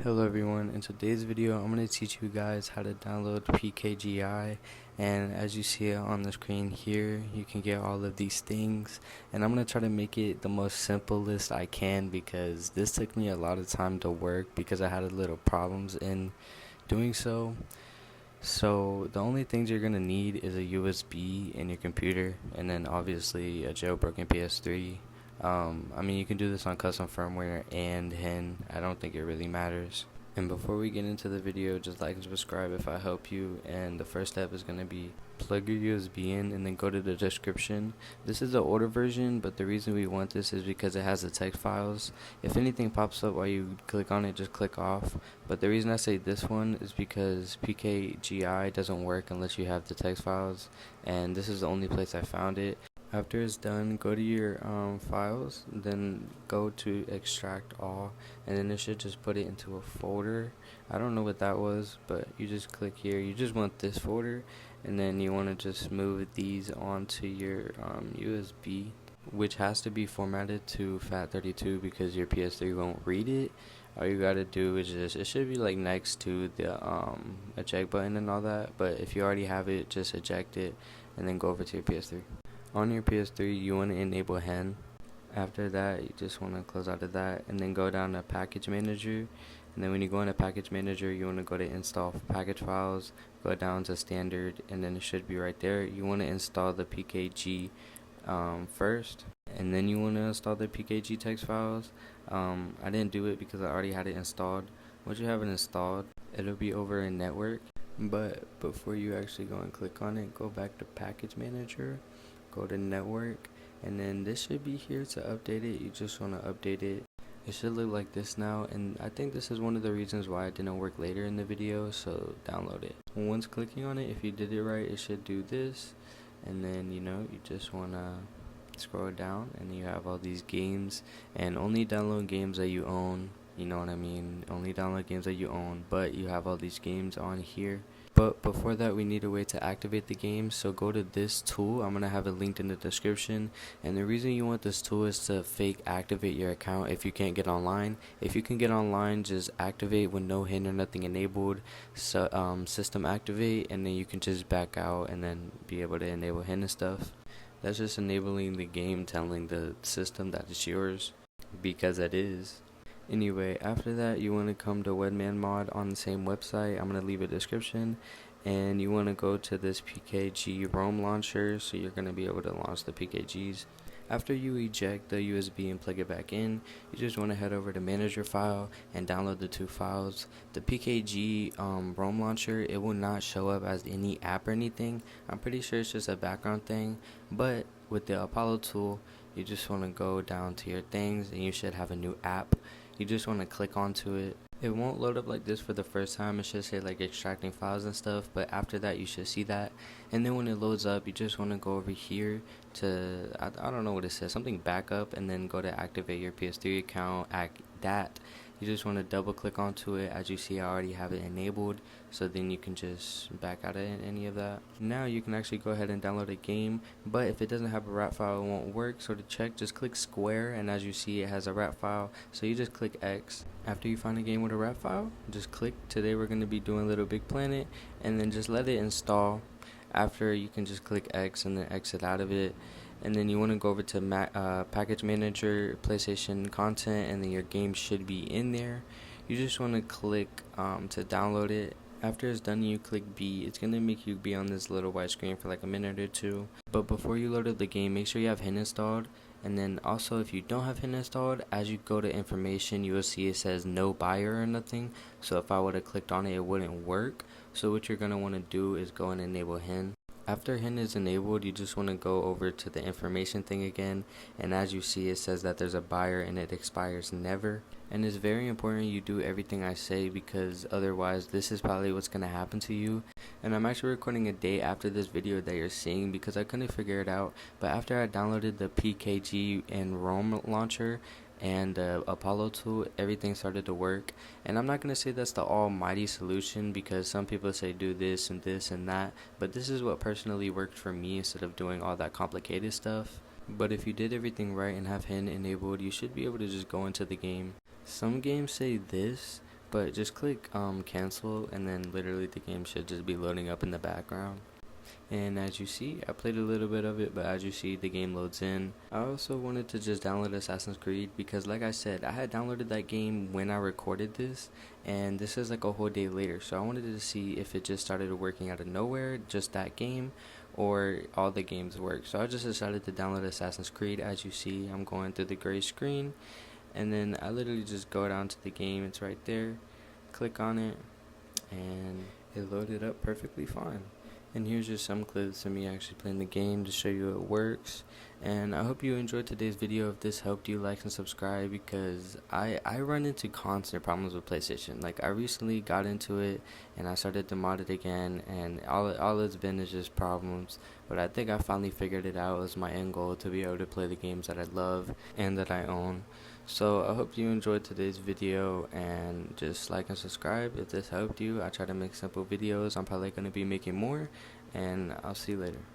Hello everyone, in today's video I'm going to teach you guys how to download PKGi, and as you see it on the screen here, you can get all of these things, and I'm going to try to make it the most simplest I can because this took me a lot of time to work because I had a little problems in doing so. So the only things you're going to need is a USB in your computer and then obviously a jailbroken PS3. I mean, you can do this on custom firmware and HIN. I don't think it really matters. And before we get into the video, just like and subscribe if I help you. And the first step is going to be plug your USB in and then go to the description. This is the older version, but the reason we want this is because it has the text files. If anything pops up while you click on it, just click off. But the reason I say this one is because PKGi doesn't work unless you have the text files, and this is the only place I found it. After it's done, go to your files, then go to extract all, and then it should just put it into a folder. I don't know what that was, but you just click here. You just want this folder, and then you want to just move these onto your USB, which has to be formatted to FAT32 because your PS3 won't read it. All you gotta do is just, it should be like next to the eject button and all that, but if you already have it, just eject it and then go over to your PS3. On your PS3, you want to enable HIN. After that, you just want to close out of that and then go down to package manager. And then when you go into package manager, you want to go to install package files, go down to standard, and then it should be right there. You want to install the PKG first, and then you want to install the PKG text files. I didn't do it because I already had it installed. Once you have it installed, it'll be over in network. But before you actually go and click on it, go back to package manager, go to network, and then this should be here to update it. You just want to update it. It should look like this now, and I think this is one of the reasons why it didn't work later in the video, so download it. Once clicking on it, if you did it right, it should do this, and then you just want to scroll down and you have all these games, and only download games that you own. You know what I mean? Only download games that you own, but you have all these games on here. But before that, we need a way to activate the game, so go to this tool. I'm going to have it linked in the description, and the reason you want this tool is to fake activate your account if you can't get online. If you can get online, just activate with no HIN or nothing enabled, so system activate, and then you can just back out and then be able to enable HIN and stuff. That's just enabling the game, telling the system that it's yours, because it is. Anyway, after that, you want to come to Webman Mod on the same website. I'm going to leave a description, and you want to go to this PKG ROM launcher, so you're going to be able to launch the PKGs. After you eject the USB and plug it back in, you just want to head over to manager file and download the two files. The PKG ROM launcher, it will not show up as any app or anything. I'm pretty sure it's just a background thing, but with the Apollo tool, you just want to go down to your things and you should have a new app. You just want to click onto it. It won't load up like this for the first time. It should say like extracting files and stuff, but after that you should see that. And then when it loads up, you just want to go over here to, I don't know what it says, something backup, and then go to activate your PS3 account. You just want to double click onto it. As you see, I already have it enabled, so then you can just back out of any of that. Now you can actually go ahead and download a game, but if it doesn't have a RAR file, it won't work. So to check, just click square, and as you see, it has a RAR file, so you just click X. After you find a game with a RAR file, just click. Today we're going to be doing Little Big Planet, and then just let it install. After, you can just click X and then exit out of it. And then you want to go over to package manager, PlayStation content, and then your game should be in there. You just want to click to download it. After it's done, you click B. It's going to make you be on this little white screen for like a minute or two. But before you load up the game, make sure you have HIN installed. And then also, if you don't have HIN installed, as you go to information, you will see it says no buyer or nothing. So if I would have clicked on it, it wouldn't work. So what you're going to want to do is go and enable HIN. After HIN is enabled, you just want to go over to the information thing again, and as you see, it says that there's a buyer and it expires never. And it's very important you do everything I say, because otherwise this is probably what's going to happen to you. And I'm actually recording a day after this video that you're seeing because I couldn't figure it out. But after I downloaded the PKG and ROM launcher and Apollo tool, everything started to work. And I'm not going to say that's the almighty solution, because some people say do this and this and that, but this is what personally worked for me instead of doing all that complicated stuff. But if you did everything right and have HIN enabled, you should be able to just go into the game. Some games say this, But just click cancel, and then literally the game should just be loading up in the background. And as you see, I played a little bit of it, but as you see, the game loads in. I also wanted to just download Assassin's Creed because, like I said, I had downloaded that game when I recorded this, and this is like a whole day later. So I wanted to see if it just started working out of nowhere, just that game, or all the games work. So I just decided to download Assassin's Creed. As you see, I'm going through the gray screen, and then I literally just go down to the game. It's right there. Click on it, and it loaded up perfectly fine. And here's just some clips of me actually playing the game to show you it works. And I hope you enjoyed today's video. If this helped you, like and subscribe, because I run into constant problems with PlayStation. Like, I recently got into it and I started to mod it again, and all it's been is just problems. But I think I finally figured it out. It was my end goal to be able to play the games that I love and that I own. So I hope you enjoyed today's video, and just like and subscribe if this helped you. I try to make simple videos. I'm probably going to be making more, and I'll see you later.